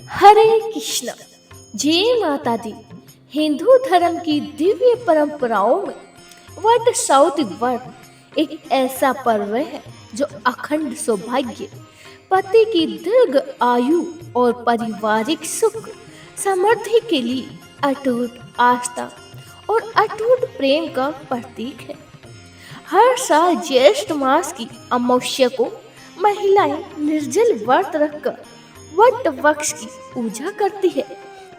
हरे कृष्ण। जय माता दी। हिंदू धर्म की दिव्य परंपराओं में वट साउथ व्रत एक ऐसा पर्व है जो अखंड सौभाग्य, पति की दीर्घ आयु और पारिवारिक सुख समृद्धि के लिए अटूट आस्था और अटूट प्रेम का प्रतीक है। हर साल ज्येष्ठ मास की अमावस्या को महिलाएं निर्जल व्रत रखकर वट वृक्ष की पूजा करती है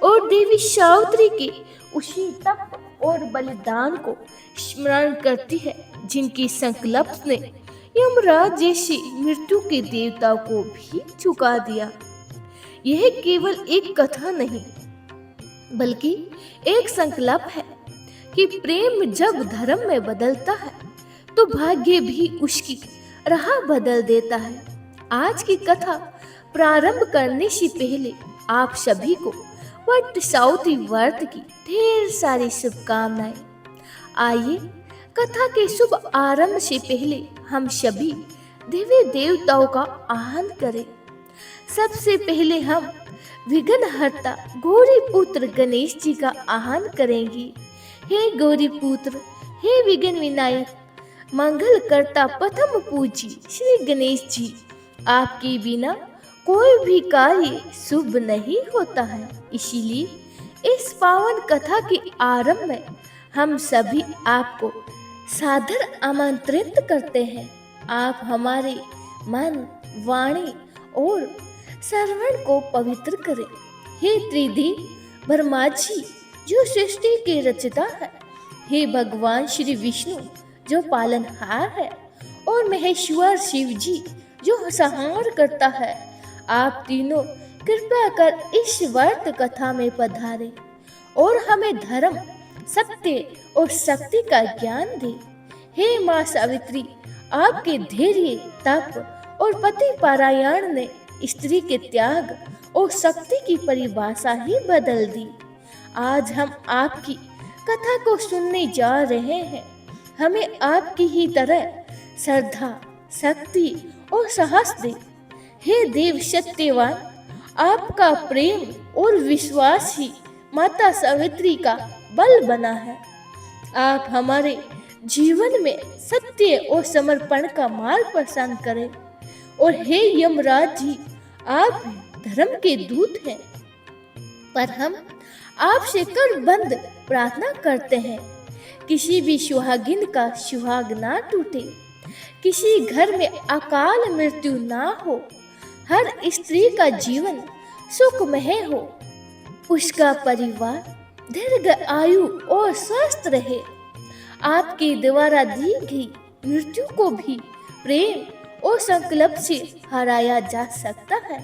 और देवी सावित्री के उसी तप और बलिदान को स्मरण करती है, जिनकी संकल्प ने यमराज जैसे मृत्यु के देवता को भी झुका दिया। यह केवल एक कथा नहीं, बल्कि एक संकल्प है कि प्रेम जब धर्म में बदलता है तो भाग्य भी उसकी राह बदल देता है। आज की कथा प्रारंभ करने से पहले आप सभी को वट साउथी व्रत की ढेर सारी शुभकामनाएं। आइए कथा के शुभ आरंभ से पहले हम सभी देवी देवताओं का आह्वान करें। सबसे पहले हम विघ्नहर्ता गौरी पुत्र गणेश जी का आह्वान करेंगे। हे गौरी पुत्र, हे विघ्न विनायक, मंगल करता प्रथम पूजी श्री गणेश जी, आपके बिना कोई भी कार्य शुभ नहीं होता है। इसीलिए इस पावन कथा के आरंभ में हम सभी आपको सादर आमंत्रित करते हैं। आप हमारे मन, वाणी और श्रवण को पवित्र करें। हे त्रिधि ब्रह्मा जी जो सृष्टि के रचयिता है, हे भगवान श्री विष्णु जो पालनहार है, और महेश्वर शिव जी जो संहार करता है, आप तीनों कृपया कर इस व्रत कथा में पधारें और हमें धर्म, सत्य और शक्ति का ज्ञान दें। हे माँ सावित्री, आपके धैर्य, तप और पति पारायण ने स्त्री के त्याग और शक्ति की परिभाषा ही बदल दी। आज हम आपकी कथा को सुनने जा रहे हैं। हमें आपकी ही तरह श्रद्धा, शक्ति और साहस दे। हे देव सत्यवान, आपका प्रेम और विश्वास ही माता सावित्री का बल बना है। आप हमारे जीवन में सत्य और समर्पण का मार्ग प्रदान करें। और हे यमराज जी, आप धर्म के दूत हैं, पर हम आपसे कर बंद प्रार्थना करते हैं, किसी भी सुहागिन का सुहाग ना टूटे, किसी घर में अकाल मृत्यु ना हो, हर स्त्री का जीवन सुखमय हो, उसका परिवार दीर्घ आयु और स्वस्थ रहे। आपके द्वारा दी गई मृत्यु को भी प्रेम और संकल्प से हराया जा सकता है।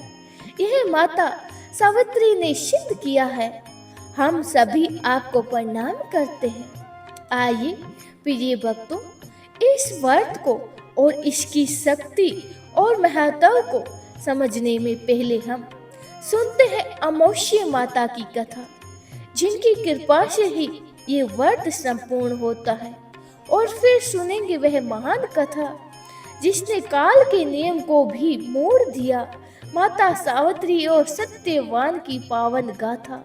यह माता सावित्री ने सिद्ध किया है। हम सभी आपको प्रणाम करते हैं। आइए प्रिय भक्तों, इस व्रत को और इसकी शक्ति और महत्व को समझने में पहले हम सुनते हैं अमावस्या माता की कथा, जिनकी कृपा से ही ये व्रत संपूर्ण होता है। और फिर सुनेंगे वह महान कथा जिसने काल के नियम को भी मोड़ दिया, माता सावित्री और सत्यवान की पावन गाथा।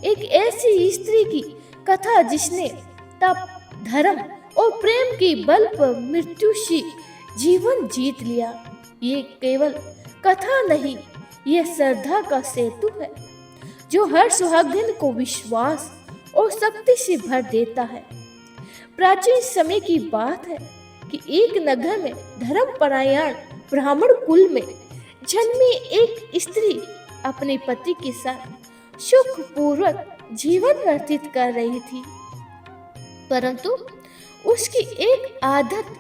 एक ऐसी स्त्री की कथा जिसने तप, धर्म और प्रेम के बल पर मृत्यु से जीवन जीत लिया। ये केवल कथा नहीं, ये श्रद्धा का सेतु है जो हर सुहागिन को विश्वास और शक्ति से भर देता है। प्राचीन समय की बात है कि एक नगर में धर्मपरायण ब्राह्मण कुल में जन्मी एक स्त्री अपने पति के साथ सुखपूर्वक जीवन व्यतीत कर रही थी, परंतु उसकी एक आदत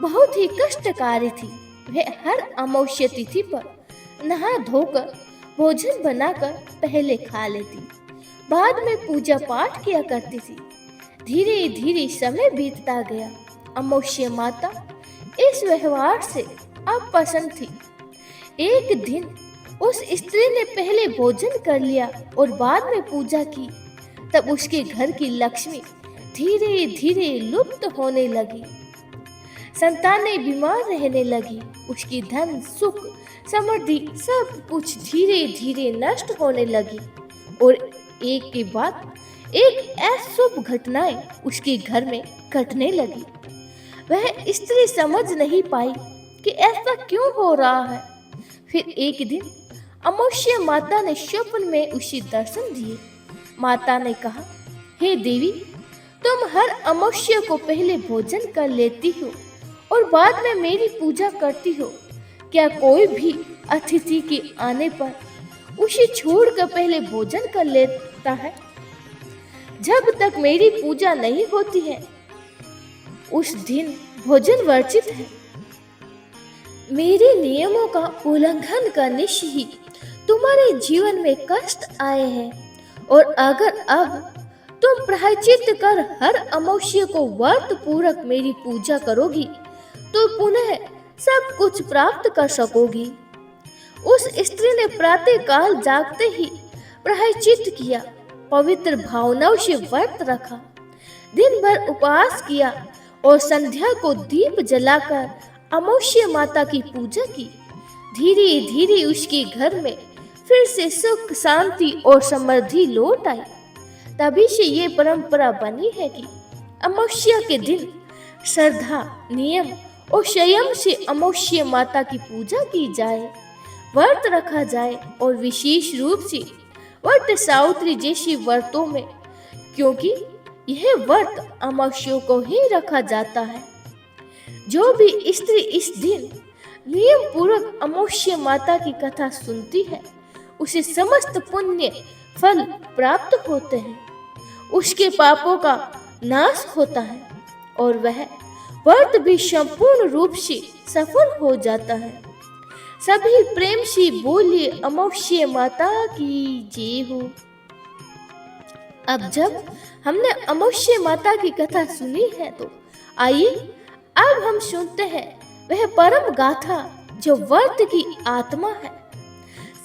बहुत ही कष्टकारी थी। वह हर अमावस्या तिथि पर नहा धोकर भोजन बनाकर पहले खा लेती, बाद में पूजा पाठ किया करती थी। धीरे धीरे समय बीतता गया। अमावस्या माता इस व्यवहार से अप्रसन्न थी। एक दिन उस स्त्री ने पहले भोजन कर लिया और बाद में पूजा की। तब उसके घर की लक्ष्मी धीरे धीरे लुप्त होने लगी। संतानें बीमार रहने लगी। उसकी धन, सुख, समृद्धि सब कुछ धीरे धीरे नष्ट होने लगी और एक के बाद एक अशुभ घटनाएं उसके घर में घटने लगी। वह स्त्री समझ नहीं पाई कि ऐसा क्यों हो रहा है। फिर एक दिन अमावस्या माता ने स्वप्न में उसे दर्शन दिए। माता ने कहा, हे देवी, तुम हर अमावस्या को पहले भोजन कर लेती हो और बाद में मेरी पूजा करती हो। क्या कोई भी अतिथि के आने पर उसे छोड़कर पहले भोजन कर लेता है? जब तक मेरी पूजा नहीं होती है उस दिन भोजन वर्जित है। मेरे नियमों का उल्लंघन करने से ही तुम्हारे जीवन में कष्ट आए हैं और अगर अब तुम प्रायश्चित कर हर अमावस्या को व्रत पूर्वक मेरी पूजा करोगी तो पुनः सब कुछ प्राप्त कर सकोगी। उस स्त्री ने प्रातः काल जागते ही प्रायश्चित किया, पवित्र भावनाओं से व्रत रखा, दिन भर उपवास किया और संध्या को दीप जलाकर अमावस्या माता की पूजा की। धीरे धीरे उसके घर में फिर से सुख, शांति और समृद्धि लौट आई। तभी से ये परंपरा बनी है कि अमावस्या के दिन श्रद्धा, नियम और संयम से अमावस्या माता की पूजा की जाए, व्रत रखा जाए और विशेष रूप से व्रत सावित्री जैसे व्रतों में, क्योंकि यह व्रत अमावस्या को ही रखा जाता है। जो भी स्त्री इस दिन नियम पूर्वक अमावस्या माता की कथा सुनती है उसे समस्त पुण्य फल प्राप्त होते हैं, उसके पापों का नाश होता है और वह व्रत भी संपूर्ण रूप से सफल हो जाता है। सभी प्रेम से बोलिए अमावस्या माता की जय हो। अब जब हमने अमावस्या माता की कथा सुनी है तो आइए अब हम सुनते हैं वह परम गाथा जो व्रत की आत्मा है,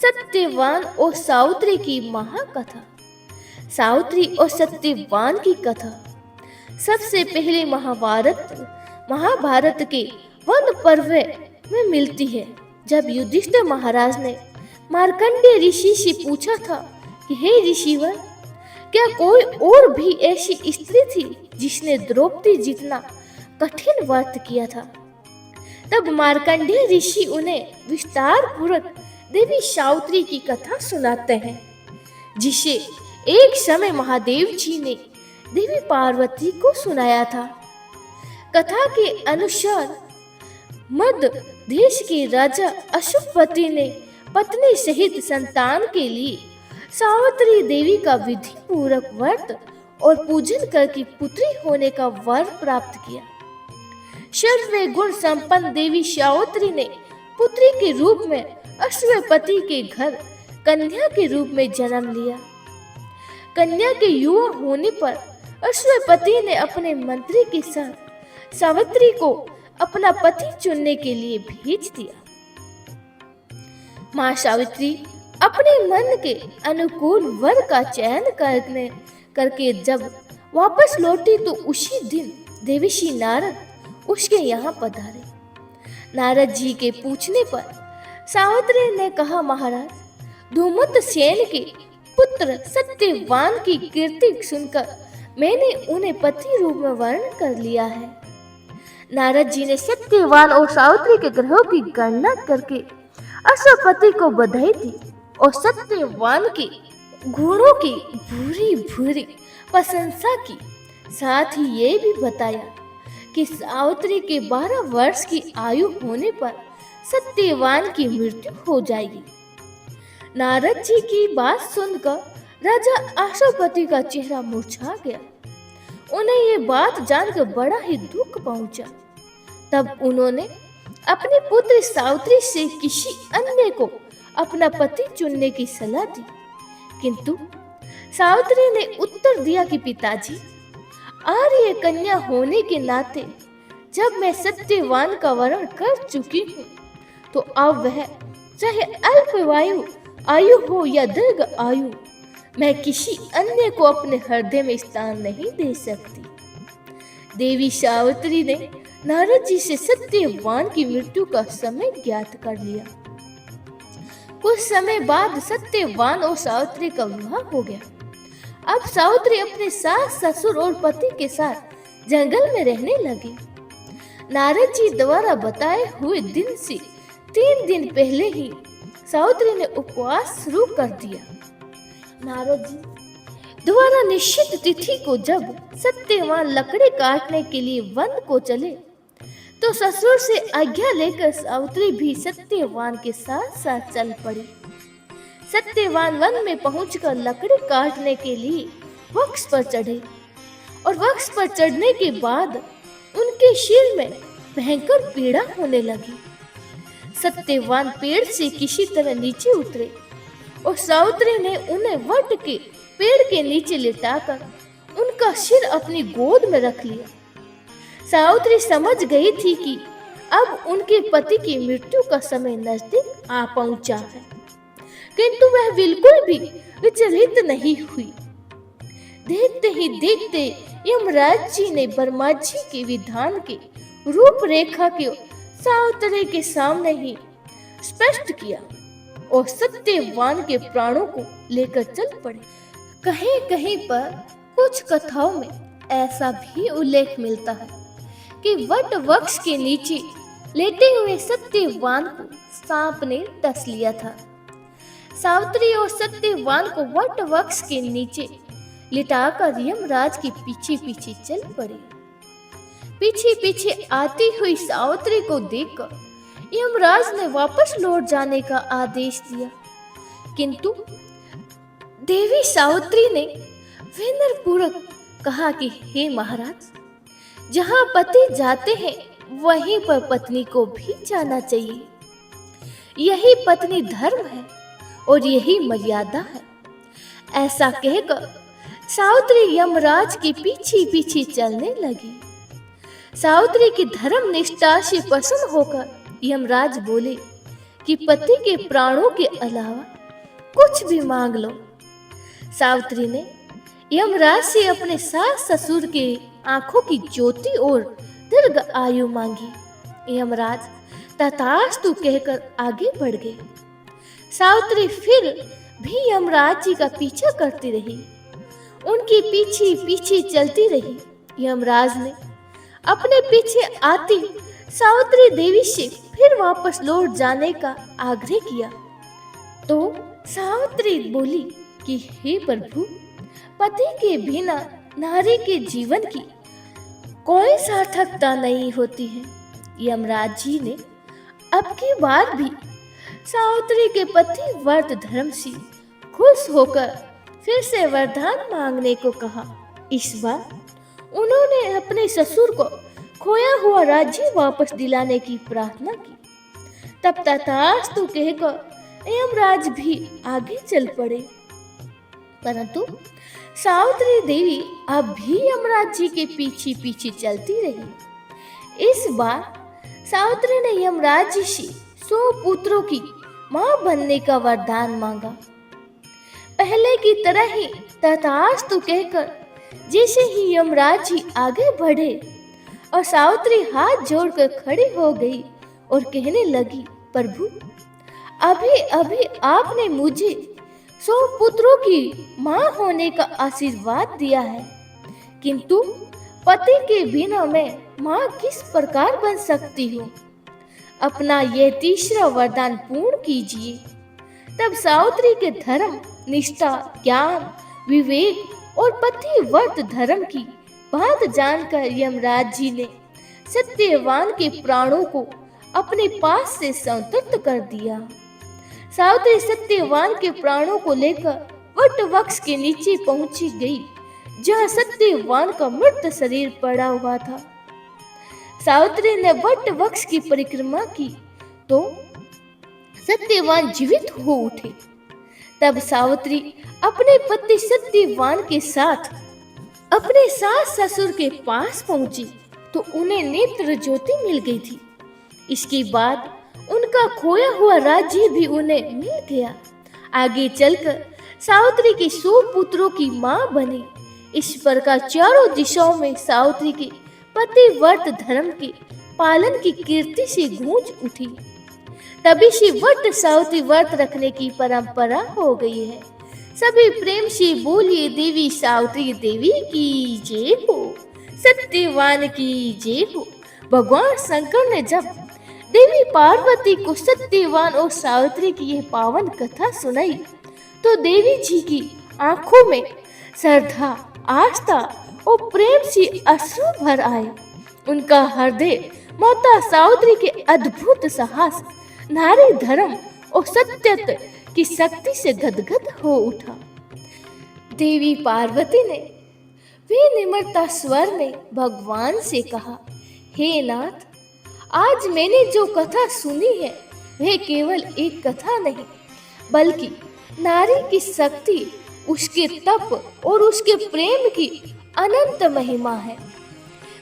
सत्यवान और सावित्री की महाकथा। सावित्री और सत्यवान की कथा सबसे पहले महाभारत के वन पर्व में मिलती है, जब युधिष्ठिर महाराज ने मार्कंडेय ऋषि से पूछा था कि हे ऋषिवर, क्या कोई और भी ऐसी स्त्री थी जिसने द्रौपदी जितना कठिन व्रत किया था? तब मार्कंडेय ऋषि उन्हें विस्तार पूर्वक देवी सावित्री की कथा सुनाते हैं, जिसे एक समय महादेव जी ने देवी पार्वती को सुनाया था। कथा के अनुसार मध्य देश के राजा अशुभपति ने पत्नी सहित संतान के लिए सावित्री देवी का विधि पूर्वक व्रत और पूजन करके पुत्री होने का वर प्राप्त किया। सर्व गुण संपन्न देवी सावित्री ने पुत्री के रूप में अश्वपति के घर कन्या के रूप में जन्म लिया। कन्या के युवा होने पर अश्वपति ने अपने मंत्री के साथ सावित्री को अपना पति चुनने के लिए भेज दिया। मां सावित्री अपने मन के अनुकूल वर का चयन करके जब वापस लौटी तो उसी दिन देवर्षि नारद उसके यहाँ पधारे। नारद जी के पूछने पर सावित्री ने कहा, महाराज, धूमत सेन के पुत्र सत्यवान की कीर्ति सुनकर मैंने उन्हें पति रूप में वर्ण कर लिया है। नारद जी ने सत्यवान और सावित्री के ग्रहों की गणना करके अश्वपति को बधाई दी और सत्यवान के गुणों की भूरी भूरी प्रशंसा की। साथ ही ये भी बताया कि सावित्री के 12 वर्ष की आयु होने पर सत्यवान की मृत्यु हो जाएगी। नारद जी की बात सुनकर राजा अश्वपति का चेहरा मुरझा गया। उन्हें ये बात जानकर बड़ा ही दुख पहुंचा। तब उन्होंने अपनी पुत्री सावित्री से किसी अन्य को अपना पति चुनने की सलाह दी, किंतु सावित्री ने उत्तर दिया कि पिताजी, आर्य कन्या होने के नाते जब मैं सत्यवान का वर्ण कर चुकी हूँ तो अब वह चाहे अल्प आयु हो या दीर्घ आयु, मैं किसी अन्य को अपने हृदय में स्थान नहीं दे सकती। देवी सावित्री ने नारद जी से सत्यवान की मृत्यु का समय ज्ञात कर लिया। कुछ समय बाद सत्यवान और सावित्री का विवाह हो गया। अब सावित्री अपने सास, ससुर और पति के साथ जंगल में रहने लगी। नारद जी द्वारा बताए हुए दिन से 3 दिन पहले ही सावित्री ने उपवास शुरू कर दिया। नारद जी द्वारा निश्चित तिथि को जब सत्यवान लकड़ी काटने के लिए वन को चले, तो ससुर से आज्ञा लेकर सावित्री भी सत्यवान के साथ साथ चल पड़ी। सत्यवान वन में पहुंचकर लकड़ी काटने के लिए वृक्ष पर चढ़े और वृक्ष पर चढ़ने के बाद उनके सिर में भयंकर पीड़ा होने लगी। सत्यवान पेड़ से किसी तरह नीचे उतरे और सावित्री ने उन्हें वट के पेड़ के नीचे लिटाकर उनका सिर अपनी गोद में रख लिया। सावित्री समझ गई थी कि अब उनके पति की मृत्यु का समय नजदीक आ पहुंचा है, किंतु वह बिल्कुल भी विचलित नहीं हुई। देखते ही देखते यमराज जी ने ब्रह्मा जी के विधान के रूपरेखा को सावित्री के सामने ही स्पष्ट किया और सत्यवान के प्राणों को लेकर चल पड़े। कहीं कहीं पर कुछ कथाओं में ऐसा भी उल्लेख मिलता है कि वट वृक्ष के नीचे लेटे हुए सत्यवान को सांप ने डस लिया था। सावित्री और सत्यवान को वट वृक्ष के नीचे लिटाकर यमराज के पीछे पीछे चल पड़े। पीछे पीछे आती हुई सावित्री को देखकर यमराज ने वापस लौट जाने का आदेश दिया, किंतु देवी सावित्री ने विनम्रपूर्वक कहा कि हे महाराज, जहाँ पति जाते हैं वहीं पर पत्नी को भी जाना चाहिए। यही पत्नी धर्म है और यही मर्यादा है। ऐसा कहकर सावित्री यमराज के पीछे पीछे चलने लगी। सावित्री की धर्म निष्ठा से प्रसन्न होकर यमराज बोले कि पति के प्राणों के अलावा कुछ भी मांग लो। सावित्री ने यमराज से अपने सास ससुर के आंखों की ज्योति और दीर्घ आयु मांगी। यमराज तथास्तु कहकर आगे बढ़ गए। सावित्री फिर भी यमराज जी का पीछा करती रही, उनके पीछे पीछे चलती रही। यमराज ने अपने पीछे आती सावित्री देवी से फिर वापस लौट जाने का आग्रह किया, तो सावित्री बोली कि हे प्रभु, पति के बिना नारी के जीवन की कोई सार्थकता नहीं होती है। यमराज जी ने अब की बार भी सावित्री के पति व्रत धर्म से खुश होकर फिर से वरदान मांगने को कहा। इस बार उन्होंने अपने ससुर को खोया हुआ राज्य वापस दिलाने की प्रार्थना की। तब तथास्तु कहकर यमराज भी आगे चल पड़े, परंतु सावित्री देवी अब भी यमराज जी के पीछे पीछे चलती रही। इस बार सावित्री ने यमराज जी से 100 पुत्रों की मां बनने का वरदान मांगा। पहले की तरह ही तथास्तु कहकर जैसे ही यमराज जी आगे बढ़े और सावित्री हाथ जोड़कर खड़ी हो गई और कहने लगी, प्रभु, अभी अभी आपने मुझे 100 पुत्रों की मां होने का आशीर्वाद दिया है, किंतु पति के बिना मैं मां किस प्रकार बन सकती हूँ? अपना यह तीसरा वरदान पूर्ण कीजिए। तब सावित्री के धर्म, निष्ठा, ज्ञान, विवेक और पतिव्रत धर्म की बात जानकर यमराज जी ने सत्यवान के प्राणों को अपने पास से संतुष्ट कर दिया। सावित्री सत्यवान के प्राणों को लेकर वट वृक्ष के नीचे पहुंची गई, जहां सत्यवान का मृत शरीर पड़ा हुआ था। सावित्री ने वट वृक्ष की परिक्रमा की तो सत्यवान जीवित हो उठे। तब सावित्री अपने पति सत्यवान के साथ अपने सास ससुर के पास पहुंची तो उन्हें नेत्र ज्योति मिल गई थी। इसके बाद उनका खोया हुआ राज्य भी उन्हें मिल गया। आगे चलकर सावित्री के 100 पुत्रों की मां बनी। इस प्रकार चारों दिशाओं में सावित्री के पतिव्रत धर्म के पालन की कीर्ति से गूंज उठी। तभी से वट सावित्री व्रत रखने की परंपरा हो गई है। सभी प्रेम से बोलिए देवी सावित्री देवी की जय हो, सत्यवान की जय हो। भगवान शंकर ने जब देवी पार्वती को सत्यवान और सावित्री की यह पावन कथा सुनाई तो देवी जी की आंखों में श्रद्धा, आस्था और प्रेम से अश्रु भर आए। उनका हृदय माता सावित्री के अद्भुत साहस, नारी धर्म और सत्यत्व की शक्ति से गदगद हो उठा। देवी पार्वती ने विनिम्रता स्वर में भगवान से कहा, हे नाथ, आज मैंने जो कथा सुनी है वह केवल एक कथा नहीं बल्कि नारी की शक्ति, उसके तप और उसके प्रेम की अनंत महिमा है।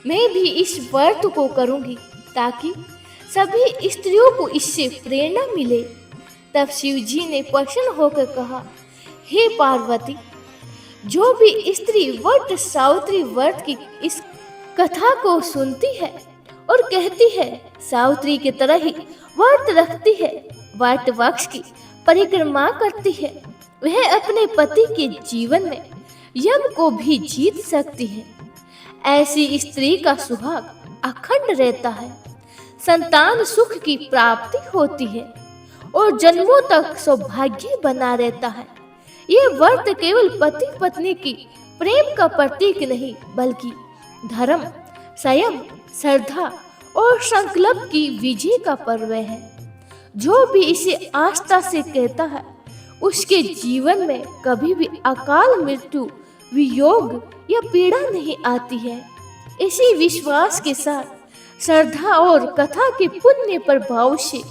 मैं भी इस व्रत को करूंगी ताकि सभी स्त्रियों को इससे प्रेरणा मिले। तब शिव जी ने प्रसन्न होकर कहा, हे पार्वती, जो भी स्त्री वट सावित्री व्रत की इस कथा को सुनती है और कहती है सावित्री की तरह ही व्रत रखती है, वट वृक्ष की परिक्रमा करती है, वह अपने पति के जीवन में यम को भी जीत सकती है। ऐसी स्त्री का सुहाग अखंड रहता है, संतान सुख की प्राप्ति होती है और जन्मों तक सौभाग्य बना रहता है। यह व्रत केवल पति पत्नी की प्रेम का प्रतीक नहीं बल्कि धर्म, संयम, श्रद्धा और संकल्प की विजय का पर्व है। जो भी इसे आस्था से कहता है उसके जीवन में कभी भी अकाल मृत्यु, वियोग या पीड़ा नहीं आती है। इसी विश्वास के साथ श्रद्धा और कथा के पुण्य प्रभाव से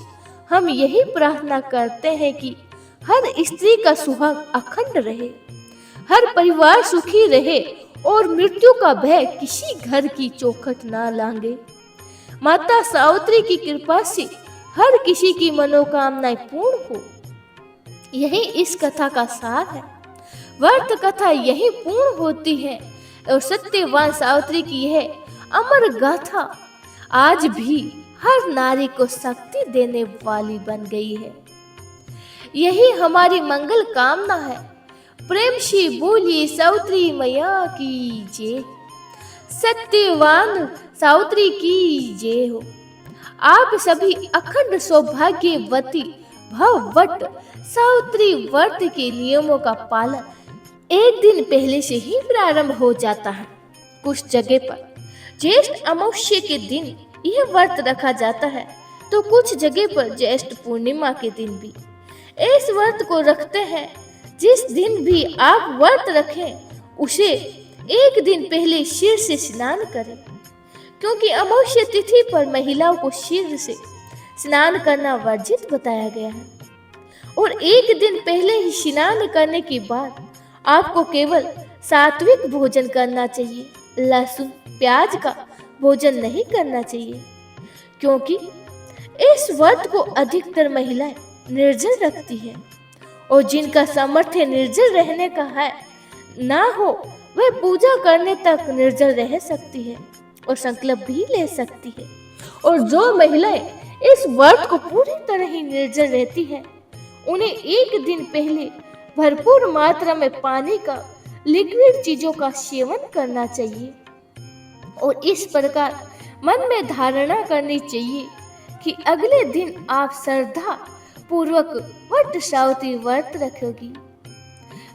हम यही प्रार्थना करते हैं कि हर स्त्री का सुहाग अखंड रहे, हर परिवार सुखी रहे और मृत्यु का भय किसी घर की चौखट ना लांगे। माता सावित्री की कृपा से हर किसी की मनोकामनाएं पूर्ण हो, यही इस कथा का सार है। व्रत कथा यही पूर्ण होती है और सत्यवान सावित्री की यह अमर गाथा आज भी हर नारी को शक्ति देने वाली बन गई है। यही हमारी मंगल कामना है। प्रेम से बोलिए सावित्री मैया की जय, सत्यवान सावित्री की जय हो। आप सभी अखंड सौभाग्यवती भव वट सावित्री व्रत के नियमों का पालन एक दिन पहले से ही प्रारंभ हो जाता है। कुछ जगह पर ज्येष्ठ अमावस्या के दिन यह व्रत रखा जाता है तो कुछ जगह पर ज्येष्ठ पूर्णिमा के दिन भी इस व्रत को रखते हैं। जिस दिन भी आप व्रत रखें उसे एक दिन पहले शीर से स्नान करें, क्योंकि अमावस्या तिथि पर महिलाओं को शीर से स्नान करना वर्जित बताया गया है। और एक दिन पहले ही स्नान करने के बाद आपको केवल सात्विक भोजन करना चाहिए, लहसुन प्याज का भोजन नहीं करना चाहिए, क्योंकि इस व्रत को अधिकतर महिलाएं निर्जल रखती है और जिनका सामर्थ्य निर्जल रहने का है ना हो वह पूजा करने तक निर्जल रह सकती है और संकल्प भी ले सकती है। और जो महिलाएं इस व्रत को पूरी तरह ही निर्जल रहती है उन्हें एक दिन पहले भरपूर मात्रा में पानी का, लिक्विड चीजों का सेवन करना चाहिए और इस प्रकार मन में धारणा करनी चाहिए कि अगले दिन आप श्रद्धा पूर्वक वट सावित्री व्रत रखोगी।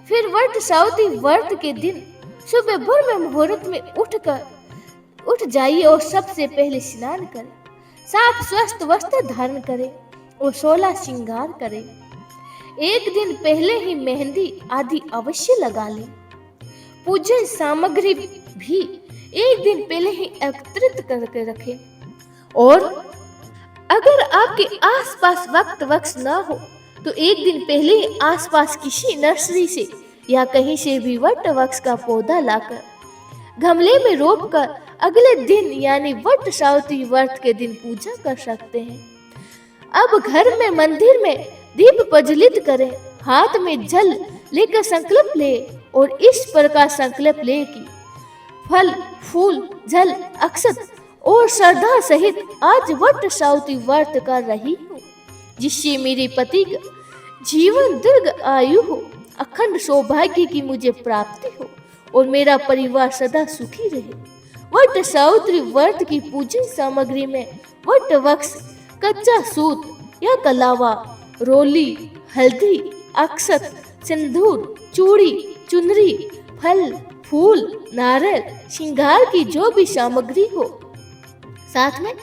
फिर वट सावित्री व्रत के दिन सुबह भोर में मुहूर्त में उठ जाइए और सबसे पहले स्नान करें, साफ स्वस्थ वस्त्र धारण करें और 16 श्रृंगार करें। एक दिन पहले ही मेहंदी आदि अवश्य लगा लें। पूजन सामग्री भी एक दिन पहले ही एकत्रित करके रखें। और अगर आपके आसपास वट वृक्ष न हो तो एक दिन पहले ही आसपास किसी नर्सरी से या कहीं से भी वट वृक्ष का पौधा लाकर गमले में रोपकर अगले दिन यानी वट सावित्री व्रत के दिन पूजा कर सकते हैं। अब घर में मंदिर में दीप प्रज्वलित करें, हाथ में जल लेकर संकल्प ले और इस प्रकार संकल्प ले कि फल, फूल, जल, अक्षत और श्रद्धा सहित आज वट सावित्री व्रत कर रही हूँ। जिससे मेरे पति का जीवन दीर्घ आयु हो, अखंड सौभाग्य की मुझे प्राप्ति हो और मेरा परिवार सदा सुखी रहे। वट सावित्री व्रत की पूजन सामग्री में वट वृक्ष, कच्चा सूत या कलावा, रोली, हल्दी, अक्षत, सिंदूर, चूड़ी, चुनरी, फल, फूल, नारियल, श्रृंगार की जो भी सामग्री हो, साथ में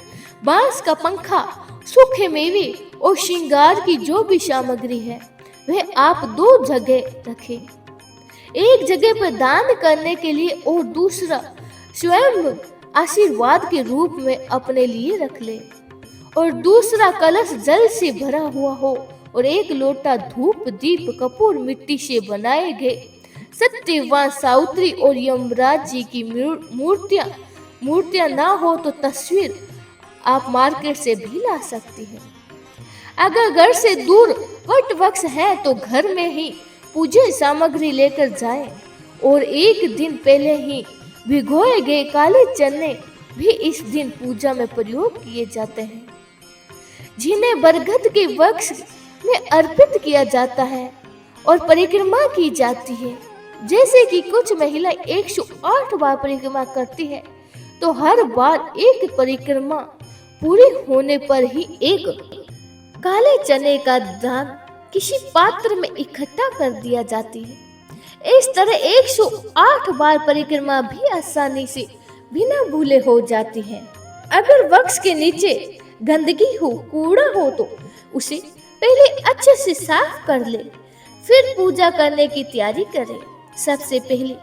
बांस का पंखा, सूखे मेवे और श्रृंगार की जो भी सामग्री है वह आप दो जगह रखें। एक जगह पर दान करने के लिए और दूसरा स्वयं आशीर्वाद के रूप में अपने लिए रख ले। और दूसरा कलश जल से भरा हुआ हो और एक लोटा धूप, दीप, कपूर, मिट्टी से बनाए गए सत्यवान सावित्री और यमराज जी की मूर्तियां ना हो तो तस्वीर आप मार्केट से भी ला सकती हैं। अगर घर से दूर वट वृक्ष है तो घर में ही पूजन सामग्री लेकर जाएं और एक दिन पहले ही भिगोए गए काले चने भी इस दिन पूजा में प्रयोग किए जाते हैं, जिन्हें बरगद के वृक्ष में अर्पित किया जाता है और परिक्रमा की जाती है। जैसे कि कुछ महिलाएं 108 बार परिक्रमा करती है तो हर बार एक परिक्रमा पूरी होने पर ही एक काले चने का दान किसी पात्र में इकट्ठा कर दिया जाती है। इस तरह 108 बार परिक्रमा भी आसानी से बिना भूले हो जाती है। अगर वृक्ष के नीचे गंदगी हो, कूड़ा हो तो उसे पहले अच्छे से साफ कर ले, फिर पूजा करने की तैयारी करें। सबसे पहले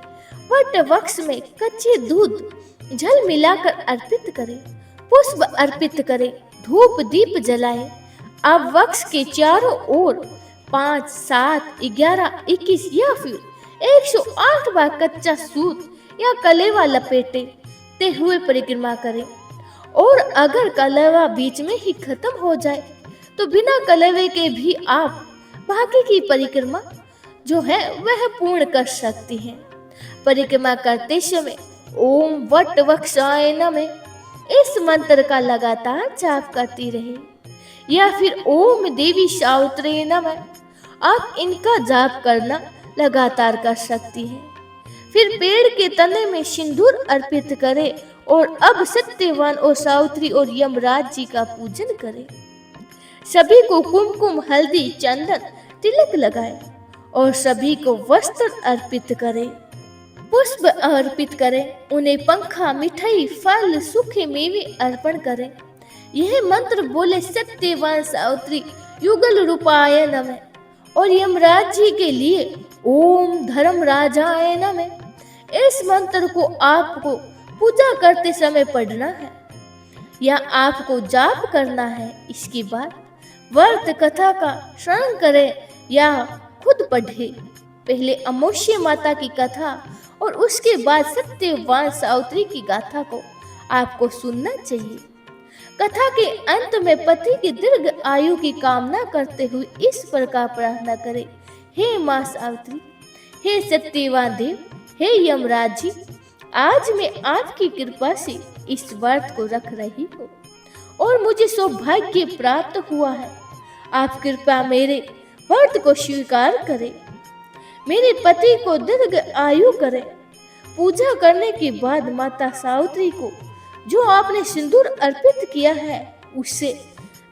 वट वृक्ष में कच्चे दूध, जल मिलाकर अर्पित करें, पुष्प अर्पित करें, धूप दीप जलाएं। अब वृक्ष के चारों ओर 5, 7, 11, 21 या फिर 108 बार कच्चा सूत या कलेवा लपेटते हुए परिक्रमा करें। और अगर कलेवा बीच में ही खत्म हो जाए तो बिना कलेवे के भी आप बाकी की परिक्रमा जो है वह पूर्ण कर सकती हैं। परिक्रमा करते समय ओम वट वृक्षाय नमः इस मंत्र का लगातार जाप करती रहे या फिर ओम देवी सावित्रे नमः आप इनका जाप करना लगातार कर सकती हैं। फिर पेड़ के तने में सिंदूर अर्पित करें और अब सत्यवान और सावित्री और यमराज जी का पूजन करें। सभी को कुमकुम, हल्दी, चंदन, तिलक लगाएं और सभी को वस्त्र अर्पित करें, पुष्प अर्पित करें, उन्हें पंखा, मिठाई, फल, सूखे मेवे अर्पण करें। यह मंत्र बोले सत्यवान सावित्री युगल रूपाय नमः और यमराज जी के लिए ओम धर्मराजाय नमः। इस मंत्र को आपको पूजा करते समय पढ़ना है या आपको जाप करना है। इसके बाद व्रत कथा का श्रवण करें या खुद पढ़े। पहले अमोष्य माता की कथा और उसके बाद सत्यवान सावित्री की गाथा को आपको सुनना चाहिए। कथा के अंत में पति की दीर्घ आयु की कामना करते हुए इस प्रकार प्रार्थना करें, हे मां सावित्री, हे सत्यवान देव, हे यमराज जी, आज मैं आपकी कृपा से इस व्रत को रख रही हूँ और मुझे सौभाग्य प्राप्त हुआ है। आप कृपया मेरे व्रत को स्वीकार करें, मेरे पति को दीर्घ आयु करें। पूजा करने के बाद माता सावित्री को जो आपने सिंदूर अर्पित किया है उससे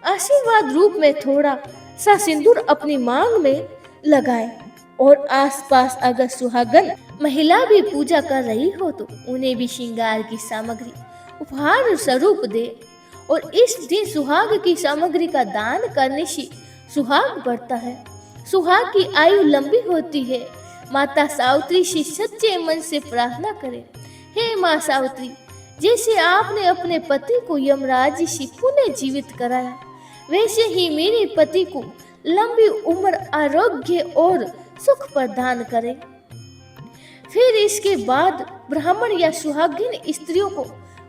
आशीर्वाद रूप में थोड़ा सा सिंदूर अपनी मांग में लगाएं और आसपास अगर सुहागन महिला भी पूजा कर रही हो तो उन्हें भी श्रृंगार की सामग्री उपहार स्वरूप दे। और इस दिन सुहाग की सामग्री का दान करने से सुहाग बढ़ता है, सुहाग की आयु लंबी होती है। माता सावित्री से सच्चे मन से प्रार्थना करें, हे मां सावित्री, जैसे आपने अपने पति को यमराज से पुनः जीवित कराया वैसे ही मेरे पति को लंबी उम्र, आरोग्य और सुख प्रदान करें। फिर इसके बाद ब्राह्मण या सुहागिन स्त्रियों को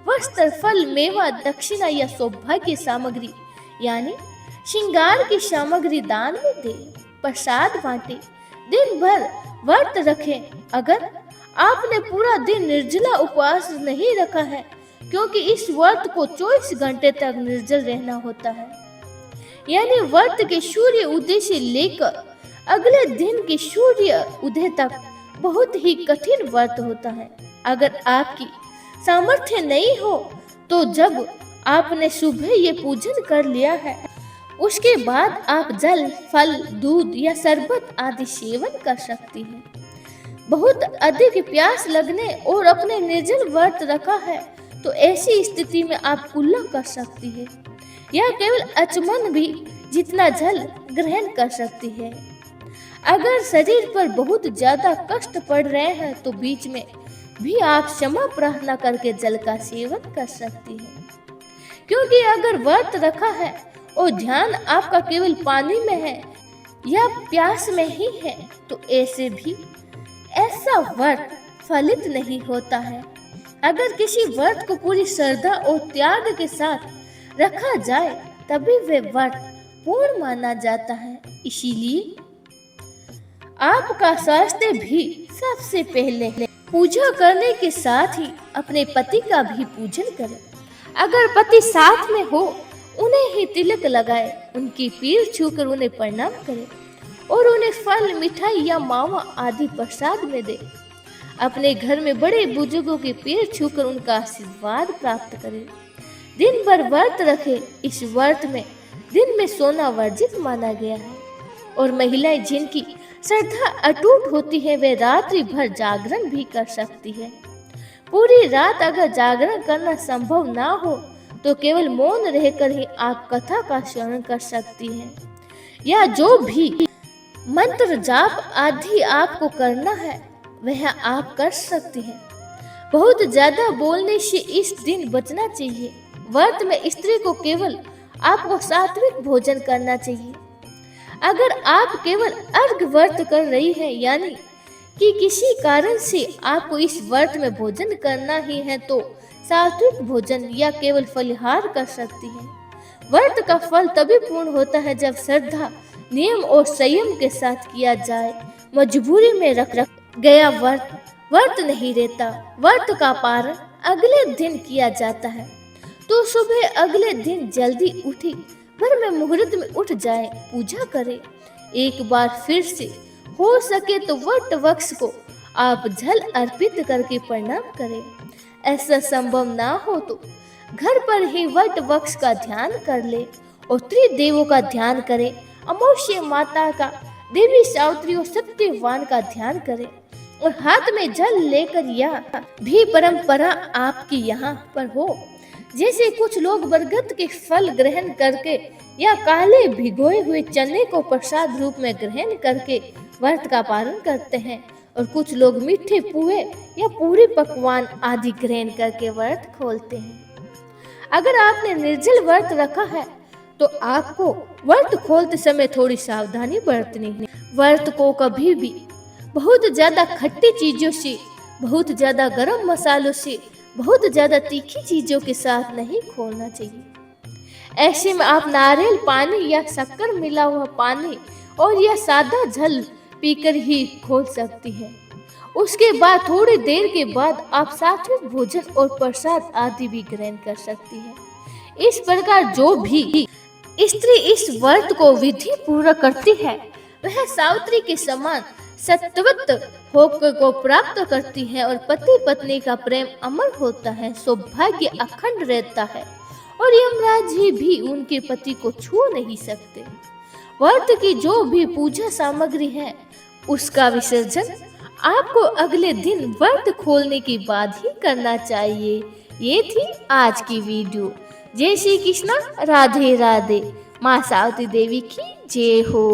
वस्त्र, फल, मेवा, दक्षिणा या सौभाग्य सामग्री यानी श्रृंगार की सामग्री दान में दे, प्रसाद बांटे, दिन भर व्रत रखें। अगर आपने पूरा दिन निर्जला उपवास नहीं रखा है क्योंकि इस व्रत को 24 घंटे तक निर्जल रहना होता है, यानी व्रत के सूर्य उदय से लेकर अगले दिन के सूर्य उदय तक बहुत ही कठिन व्रत होता है। अगर आपकी सामर्थ्य नहीं हो तो जब आपने सुबह ये पूजन कर लिया है, उसके बाद आप जल, फल, दूध या शरबत आदि सेवन कर सकती हैं। बहुत अधिक प्यास लगने और अपने निर्जल व्रत रखा है तो ऐसी स्थिति में आप कुल्ला कर सकती है या केवल अचमन भी जितना जल ग्रहण कर सकती है। अगर शरीर पर बहुत ज्यादा कष्ट पड़ रहे हैं तो बीच में भी आप क्षमा प्रार्थना करके जल का सेवन कर सकती हैं। क्योंकि अगर व्रत रखा है और ध्यान आपका केवल पानी में है या प्यास में ही है तो ऐसा व्रत फलित नहीं होता है। अगर किसी व्रत को पूरी श्रद्धा और त्याग के साथ रखा जाए तभी वे व्रत पूर्ण माना जाता है। इसीलिए आपका स्वास्थ्य भी सबसे पहले पूजा करने के साथ ही अपने पति का भी पूजन करें। अगर पति साथ में हो उन्हें ही तिलक लगाए, उनकी पैर छूकर उन्हें प्रणाम करें और उन्हें फल, मिठाई या मावा आदि प्रसाद में दे। अपने घर में बड़े बुजुर्गों के पैर छूकर उनका आशीर्वाद प्राप्त करें। दिन भर व्रत रखे। इस व्रत में दिन में सोना वर्जित माना गया है और महिलाएं जिनकी श्रद्धा अटूट होती है वे रात्रि भर जागरण भी कर सकती है। पूरी रात अगर जागरण करना संभव ना हो तो केवल मौन रहकर ही आप कथा का श्रवण कर सकती हैं या जो भी मंत्र जाप आदि आपको करना है वह आप कर सकती हैं। बहुत ज्यादा बोलने से इस दिन बचना चाहिए। व्रत में स्त्री को केवल आपको सात्विक भोजन करना चाहिए। अगर आप केवल अर्घ व्रत कर रही हैं यानी कि किसी कारण से आपको इस व्रत में भोजन करना ही है तो सात्विक भोजन या केवल फलाहार कर सकती हैं। व्रत का फल तभी पूर्ण होता है जब श्रद्धा, नियम और संयम के साथ किया जाए। मजबूरी में रख गया व्रत नहीं रहता। व्रत का पारण अगले दिन किया जाता है तो सुबह अगले दिन जल्दी उठी भर में मुहूर्त में उठ जाए, पूजा करे। एक बार फिर से हो सके तो वट वृक्ष को आप जल अर्पित करके प्रणाम करें। ऐसा संभव ना हो तो घर पर ही वट वृक्ष का ध्यान कर ले और त्रिदेवों का ध्यान करें। अमावस्या माता का, देवी सावित्री और सत्यवान का ध्यान करें और हाथ में जल लेकर यह भी परंपरा आपकी यहाँ पर हो। जैसे कुछ लोग बरगद के फल ग्रहण करके या काले भिगोए हुए चने को प्रसाद रूप में ग्रहण करके व्रत का पालन करते हैं और कुछ लोग मीठे पुए या पूरी पकवान आदि ग्रहण करके व्रत खोलते हैं। अगर आपने निर्जल व्रत रखा है तो आपको व्रत खोलते समय थोड़ी सावधानी बरतनी है। व्रत को कभी भी बहुत ज्यादा खट्टी चीजों से, बहुत ज्यादा गरम मसालों से, बहुत ज्यादा तीखी चीजों के साथ नहीं खोलना चाहिए। ऐसे में आप नारियल पानी या शक्कर मिला हुआ पानी और या सादा जल पीकर ही खोल सकती है। उसके बाद थोड़ी देर के बाद आप सात्विक भोजन और प्रसाद आदि भी ग्रहण कर सकती है। इस प्रकार जो भी स्त्री इस व्रत को विधि पूर्वक करती है वह सावित्री के समान सत्वत होकर को प्राप्त करती है और पति पत्नी का प्रेम अमर होता है, सौभाग्य अखंड रहता है और यमराज जी भी उनके पति को छू नहीं सकते। व्रत की जो भी पूजा सामग्री है उसका विसर्जन आपको अगले दिन व्रत खोलने के बाद ही करना चाहिए। ये थी आज की वीडियो। जय श्री कृष्णा, राधे राधे। माँ सावित्री देवी की जय हो।